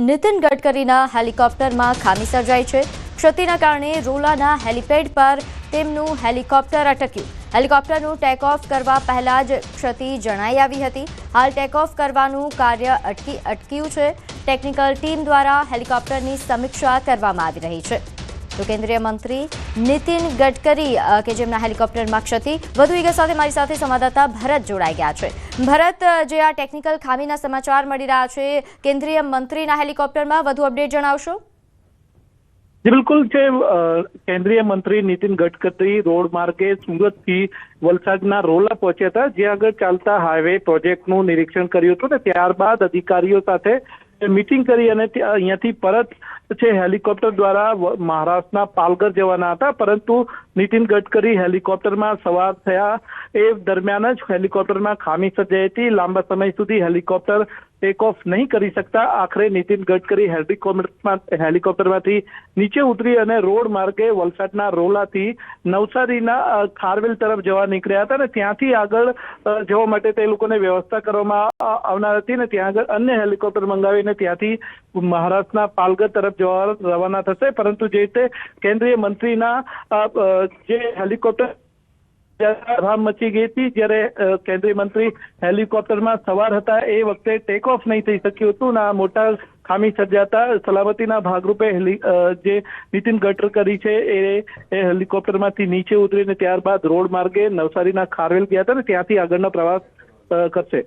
નીતિન ગડકરીના હેલિકોપ્ટરમાં ખામી સર્જાઈ છે। ક્ષતિના કારણે રોલાના હેલિપેડ પર તેમનું હેલિકોપ્ટર અટક્યું। હેલિકોપ્ટરનું ટેક ઓફ કરવા પહેલા જ ક્ષતિ જણાઈ આવી હતી। હાલ ટેક ઓફ કરવાનું કાર્ય અટક્યું છે। ટેકનિકલ ટીમ દ્વારા હેલિકોપ્ટરની સમીક્ષા કરવામાં આવી રહી છે। તો કેન્દ્રીય મંત્રી નીતિન ગડકરી કે જેમના હેલિકોપ્ટરમાં ક્ષતિ, વધુ વિગત સાથે મારી સાથે સંવાદદાતા ભરત જોડાઈ ગયા છે। ભરત, જે આ ટેકનિકલ ખામીના સમાચાર મળી રહ્યા છે, કેન્દ્રીય મંત્રીના હેલિકોપ્ટરમાં વધુ અપડેટ જણાવશો? બિલકુલ છે। કેન્દ્રીય મંત્રી નીતિન ગડકરી રોડ માર્ગે સુરતથી વલસાડના રોલા પહોંચ્યા હતા, જ્યાં આગળ ચાલતા હાઈવે પ્રોજેક્ટનું નિરીક્ષણ કર્યું હતું ને ત્યારબાદ અધિકારીઓ સાથે મીટિંગ કરી અને અહીંયાથી પરત છે હેલિકોપ્ટર દ્વારા મહારાષ્ટ્રના પાલઘર જવાના હતા, પરંતુ નીતિન ગડકરી હેલિકોપ્ટરમાં સવાર થયા એ દરમિયાન જ હેલિકોપ્ટરમાં ખામી સર્જાઈ હતી। લાંબા સમય સુધી હેલિકોપ્ટર ટેક ઓફ નહીં કરી શકતા આખરે નીતિન ગડકરી હેલિકોપ્ટરમાંથી નીચે ઉતરી અને રોડ માર્ગે વલસાડના રોલાથી નવસારીના ખારવેલ તરફ જવા નીકળ્યા હતા ને ત્યાંથી આગળ જવા માટે તે લોકોને વ્યવસ્થા કરવામાં આવનાર હતી ને ત્યાં આગળ અન્ય હેલિકોપ્ટર મંગાવીને ત્યાંથી મહારાષ્ટ્રના પાલઘર તરફ જવા રવાના થશે। પરંતુ જે રીતે કેન્દ્રીય મંત્રીના જે હેલિકોપ્ટર મચી ગઈ હતી, જ્યારે કેન્દ્રીય મંત્રી હેલિકોપ્ટરમાં સવાર હતા એ વખતે ટેક ઓફ નહીં થઈ શક્યું હતું ને મોટા ખામી સર્જાતા સલામતીના ભાગરૂપે જે નીતિન ગડકરી છે એ હેલિકોપ્ટરમાંથી નીચે ઉતરીને ત્યારબાદ રોડ માર્ગે નવસારીના ખારવેલ ગયા હતા ને ત્યાંથી આગળનો પ્રવાસ કરશે।